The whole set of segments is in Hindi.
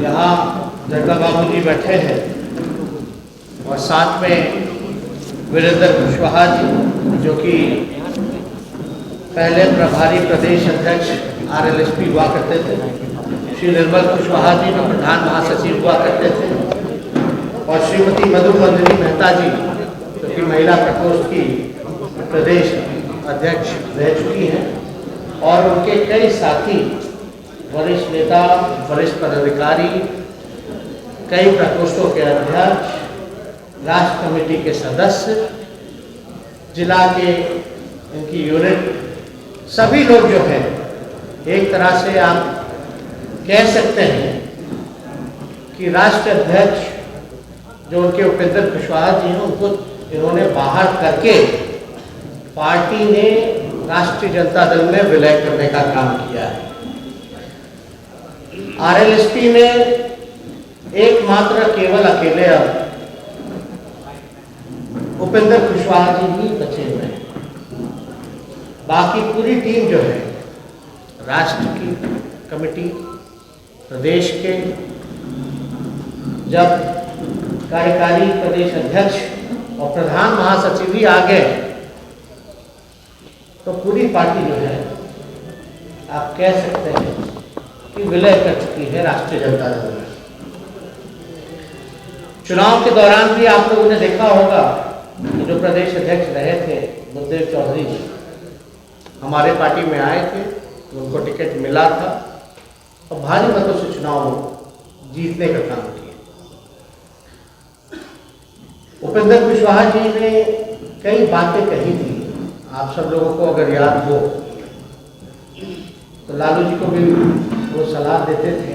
यहाँ जग्गा बाबू जी बैठे हैं और साथ में वीरेंद्र कुशवाहा जी जो कि पहले प्रभारी प्रदेश अध्यक्ष RLSP हुआ करते थे, श्री निर्मल कुशवाहा जी जो प्रधान महासचिव हुआ करते थे, और श्रीमती मधुमंजरी मेहता जी जो कि महिला प्रकोष्ठ की प्रदेश अध्यक्ष रह चुकी हैं, और उनके कई साथी वरिष्ठ नेता, वरिष्ठ पदाधिकारी, कई प्रकोष्ठों के अध्यक्ष, राष्ट्र कमेटी के सदस्य, जिला के इनकी यूनिट, सभी लोग जो हैं एक तरह से आप कह सकते हैं कि राष्ट्र अध्यक्ष जो उनके उपेंद्र कुशवाहा जी हैं उनको इन्होंने बाहर करके पार्टी ने राष्ट्रीय जनता दल में विलय करने का काम किया है। RLSP में एकमात्र केवल अकेले अब उपेंद्र कुशवाहा जी ही बचे हुए हैं। बाकी पूरी टीम जो है राष्ट्र की कमेटी, प्रदेश के जब कार्यकारी प्रदेश अध्यक्ष और प्रधान महासचिव भी आ गए तो पूरी पार्टी जो है आप कह सकते हैं कि विलय कर चुकी है राष्ट्रीय जनता दल में। चुनाव के दौरान भी आप लोगों ने देखा होगा कि जो प्रदेश अध्यक्ष रहे थे बुद्धदेव चौधरी जी हमारे पार्टी में आए थे, उनको टिकट मिला था और भारी मतों से चुनाव जीतने का काम किया। उपेंद्र कुशवाहा जी ने कई बातें कही थी, आप सब लोगों को अगर याद हो तो लालू जी को भी वो सलाह देते थे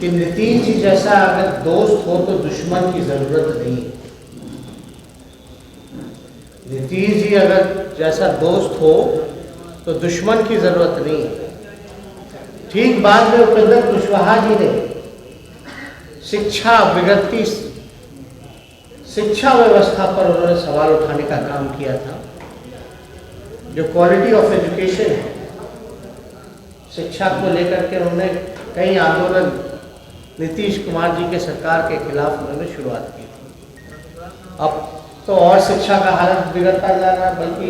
कि नीतीश जी जैसा अगर दोस्त हो तो दुश्मन की जरूरत नहीं। नीतीश जी अगर जैसा दोस्त हो तो दुश्मन की जरूरत नहीं। ठीक बाद में उपेंद्र कुशवाहा जी ने शिक्षा बिगड़ती शिक्षा व्यवस्था पर उन्होंने सवाल उठाने का काम किया था। जो क्वालिटी ऑफ एजुकेशन है, शिक्षा को लेकर के उन्होंने कई आंदोलन नीतीश कुमार जी के सरकार के खिलाफ उन्होंने शुरुआत की थी। अब तो और शिक्षा का हालत बिगड़ता जा रहा है, बल्कि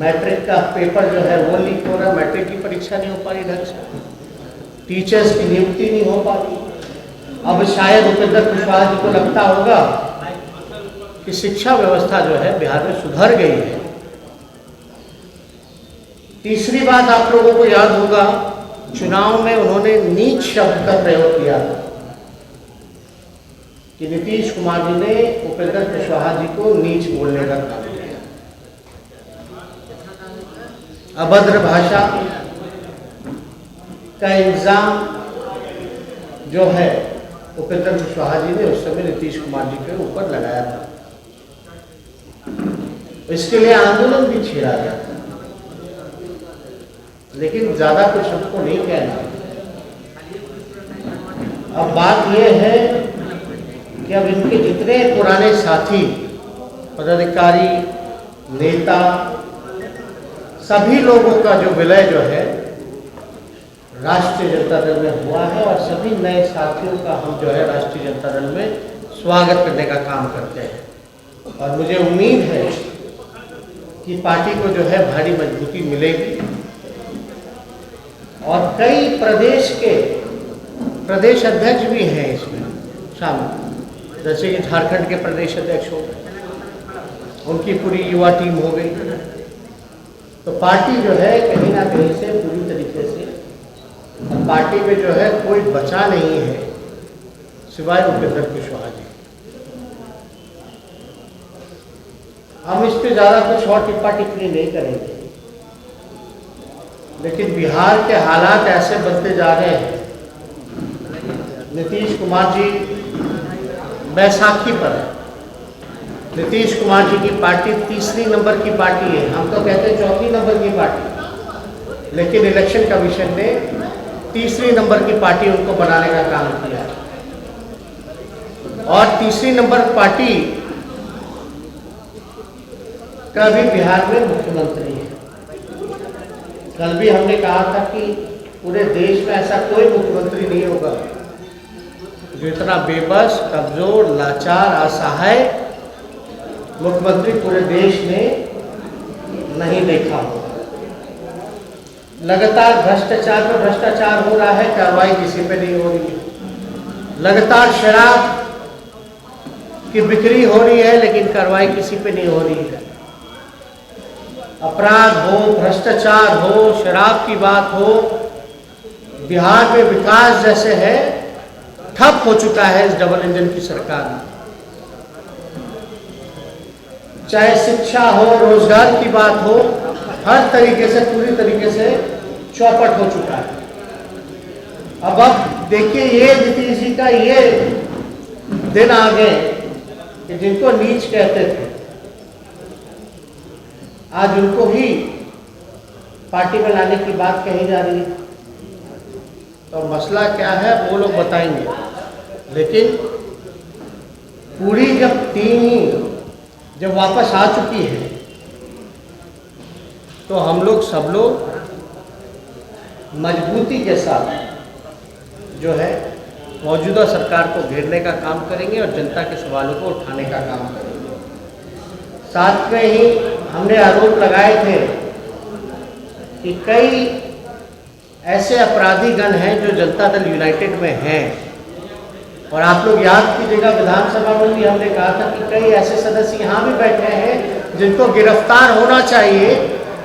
मैट्रिक का पेपर जो है वो लीक हो रहा है, मैट्रिक की परीक्षा नहीं हो पा रही ढंग से, टीचर्स की नियुक्ति नहीं हो पा रही। अब शायद उपेंद्र कुशवाहा जी को लगता होगा कि शिक्षा व्यवस्था जो है बिहार में सुधर गई है। तीसरी बात आप लोगों को याद होगा, चुनाव में उन्होंने नीच शब्द का प्रयोग किया था कि नीतीश कुमार जी ने उपेंद्र कुशवाहा जी को नीच बोलने का काम किया। अभद्र भाषा का इल्जाम जो है उपेंद्र कुशवाहा जी ने उस समय नीतीश कुमार जी के ऊपर लगाया था। इसके लिए आंदोलन भी छेड़ा गया था, लेकिन ज्यादा कुछ हमको नहीं कहना। अब बात यह है कि अब इनके जितने पुराने साथी, पदाधिकारी, नेता, सभी लोगों का जो विलय जो है राष्ट्रीय जनता दल में हुआ है, और सभी नए साथियों का हम जो है राष्ट्रीय जनता दल में स्वागत करने का काम करते हैं। और मुझे उम्मीद है कि पार्टी को जो है भारी मजबूती मिलेगी, और कई प्रदेश के प्रदेश अध्यक्ष भी हैं इसमें शामिल, जैसे कि झारखंड के प्रदेश अध्यक्ष हो गए, उनकी पूरी युवा टीम हो गई। तो पार्टी जो है कहीं ना कहीं से पूरी तरीके से, पार्टी में जो है कोई बचा नहीं है सिवाय उपेंद्र कुशवाहा जी। हम इस पे ज़्यादा कुछ और टिप्पा टिप्पणी नहीं करेंगे, लेकिन बिहार के हालात ऐसे बनते जा रहे हैं। नीतीश कुमार जी बैसाखी पर है। नीतीश कुमार जी की पार्टी तीसरी नंबर की पार्टी है, हम तो कहते हैं चौथी नंबर की पार्टी, लेकिन इलेक्शन कमीशन ने तीसरी नंबर की पार्टी उनको बनाने का काम किया। और तीसरी नंबर पार्टी का भी बिहार में मुख्यमंत्री है। कल भी हमने कहा था कि पूरे देश में ऐसा कोई मुख्यमंत्री नहीं होगा जो इतना बेबस, कमजोर, लाचार, असहाय मुख्यमंत्री पूरे देश में नहीं देखा होगा। लगातार भ्रष्टाचार पर भ्रष्टाचार हो रहा है, कार्रवाई किसी पे नहीं हो रही है। लगातार शराब की बिक्री हो रही है, लेकिन कार्रवाई किसी पे नहीं हो रही है। अपराध हो, भ्रष्टाचार हो, शराब की बात हो, बिहार में विकास जैसे है ठप हो चुका है इस डबल इंजन की सरकार में। चाहे शिक्षा हो, रोजगार की बात हो, हर तरीके से, पूरी तरीके से चौपट हो चुका है। अब देखिए, ये नीतीश जी का ये दिन आ गए कि जिनको नीच कहते थे, आज उनको ही पार्टी में लाने की बात कही जा रही है। तो मसला क्या है वो लोग बताएंगे, लेकिन पूरी जब टीम जब वापस आ चुकी है तो हम लोग सब लोग मजबूती के साथ जो है मौजूदा सरकार को घेरने का काम करेंगे और जनता के सवालों को उठाने का काम करेंगे। साथ में ही हमने आरोप लगाए थे कि कई ऐसे अपराधी गण हैं जो जनता दल यूनाइटेड में हैं, और आप लोग याद कीजिएगा विधानसभा में भी हमने कहा था कि कई ऐसे सदस्य यहाँ भी बैठे हैं जिनको गिरफ्तार होना चाहिए,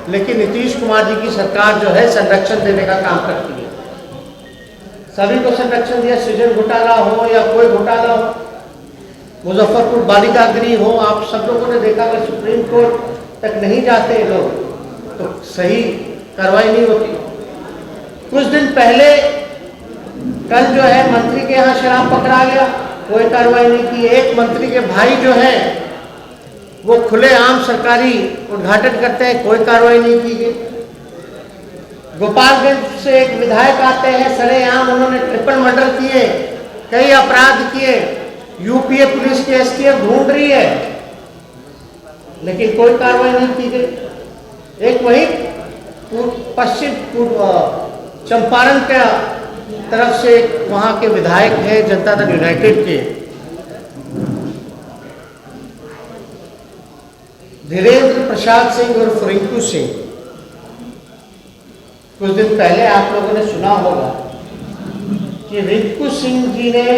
लेकिन नीतीश कुमार जी की सरकार जो है संरक्षण देने का काम करती है। सभी को संरक्षण दिया, सृजन घोटाला हो या कोई घोटाला हो, मुजफ्फरपुर बालिका गृह हो, आप सब लोगों ने देखा कि सुप्रीम कोर्ट तक नहीं जाते लोग तो सही कार्रवाई नहीं होती। कुछ दिन पहले कल जो है मंत्री के यहाँ शराब पकड़ा गया, कोई कार्रवाई नहीं की। एक मंत्री के भाई जो है वो खुलेआम सरकारी उद्घाटन करते हैं, कोई कार्रवाई नहीं की गई। गोपालगंज से एक विधायक आते हैं, सरेआम उन्होंने ट्रिपल मर्डर किए, कई अपराध किए, यूपीए पुलिस की एसटीएफ ढूंढ रही है, लेकिन कोई कार्रवाई नहीं की गई। एक वही पश्चिम चंपारण के तरफ से वहां के विधायक हैं जनता दल यूनाइटेड के, धीरेन्द्र प्रसाद सिंह उर्फ रिंकू सिंह। कुछ दिन पहले आप लोगों ने सुना होगा कि रिंकू सिंह जी ने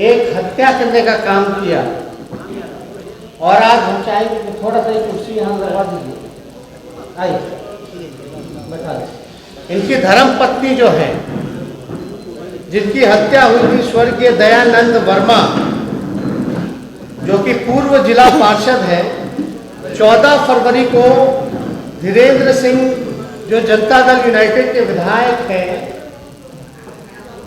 एक हत्या करने का काम किया, और आज हम चाहेंगे कि थोड़ा सा कुर्सी यहाँ लगा दीजिए, आइए बैठा दीजिए। इनकी धर्म पत्नी जो है, जिनकी हत्या हुई थी, स्वर्गीय दयानंद वर्मा, जो कि पूर्व जिला पार्षद है, 14 फरवरी को धीरेन्द्र सिंह जो जनता दल यूनाइटेड के विधायक हैं,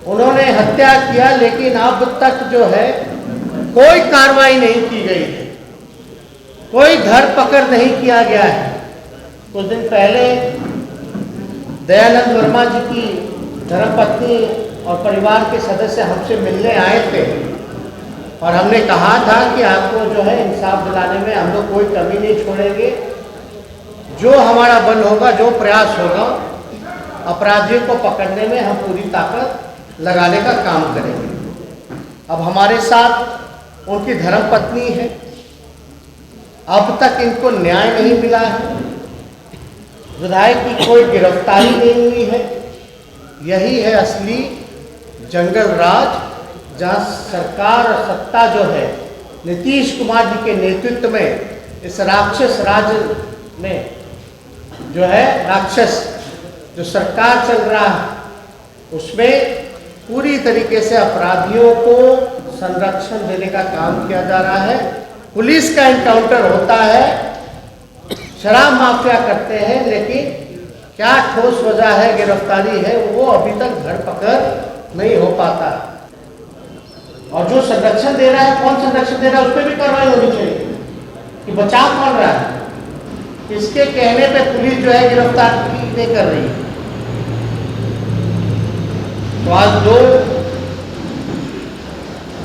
उन्होंने हत्या किया, लेकिन अब तक जो है कोई कार्रवाई नहीं की गई है, कोई धरपकड़ नहीं किया गया है। कुछ दिन पहले दयानंद वर्मा जी की धर्मपत्नी और परिवार के सदस्य हमसे मिलने आए थे, और हमने कहा था कि आपको जो है इंसाफ दिलाने में हम लोग कोई कमी नहीं छोड़ेंगे, जो हमारा बल होगा, जो प्रयास होगा, अपराधियों को पकड़ने में हम पूरी ताकत लगाने का काम करेंगे। अब हमारे साथ उनकी धर्मपत्नी है, अब तक इनको न्याय नहीं मिला है, विधायक की कोई गिरफ्तारी नहीं हुई है। यही है असली जंगल राज, जहाँ सरकार और सत्ता जो है नीतीश कुमार जी के नेतृत्व में, इस राक्षस राज में जो है राक्षस जो सरकार चल रहा है, उसमें पूरी तरीके से अपराधियों को संरक्षण देने का काम किया जा रहा है। पुलिस का एनकाउंटर होता है, शराब माफिया करते हैं, लेकिन क्या ठोस वजह है, गिरफ्तारी है, वो अभी तक धरपकड़ नहीं हो पाता। और जो संरक्षण दे रहा है, कौन संरक्षण दे रहा है, उस पर भी कार्रवाई होनी चाहिए कि बचाव कौन रहा है। इसके कहने पे पुलिस जो है गिरफ्तार नहीं कर रही है। तो आज दो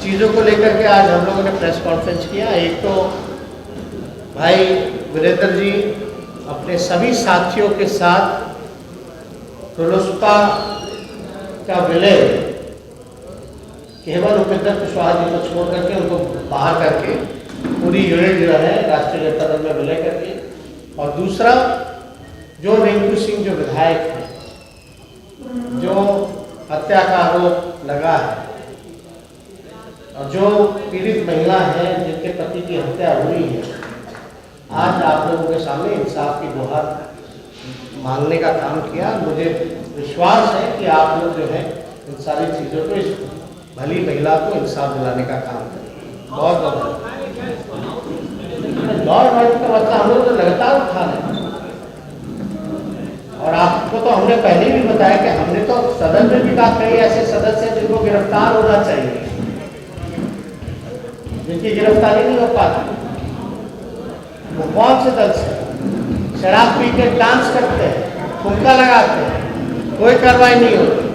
चीज़ों को लेकर के आज हम लोगों ने प्रेस कॉन्फ्रेंस किया। एक तो भाई वीरेंद्र जी अपने सभी साथियों के साथ प्रलोष्पा का विलय केवल उपेंद्र कुशवाहा जी को छोड़ करके उनको बाहर करके पूरी यूनिट जो है राष्ट्रीय जनता दल में विलय करके, और दूसरा जो रिंकू सिंह जो विधायक है, जो हत्या का आरोप लगा है और जो पीड़ित महिला है जिनके पति की हत्या हुई है, आज आप लोगों के सामने इंसाफ की गुहार मांगने का काम किया। मुझे विश्वास है कि आप लोग जो है इन सारी चीज़ों को, इस भली महिला को इंसाफ दिलाने का काम करें। बहुत बहुत लॉ एंड ऑर्डर का मतलब हम लोग तो लगातार उठा रहे हैं, और आपको तो हमने पहले भी बताया कि हमने तो सदन में भी कहा कई ऐसे सदस्य जिनको गिरफ्तार होना चाहिए, जिनकी गिरफ्तारी नहीं हो पाती। वो कौन से दल से शराब पी के डांस करते हैं, ठुमका लगाते हैं, कोई कार्रवाई नहीं होती,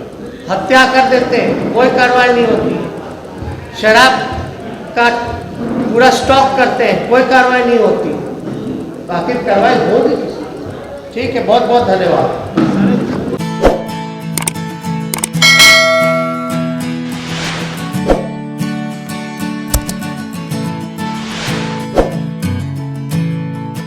हत्या कर देते हैं, कोई कार्रवाई नहीं होती, शराब का पूरा स्टॉक करते हैं, कोई कार्रवाई नहीं होती। तो आखिर कार्रवाई होगी किसी? ठीक है, बहुत बहुत धन्यवाद।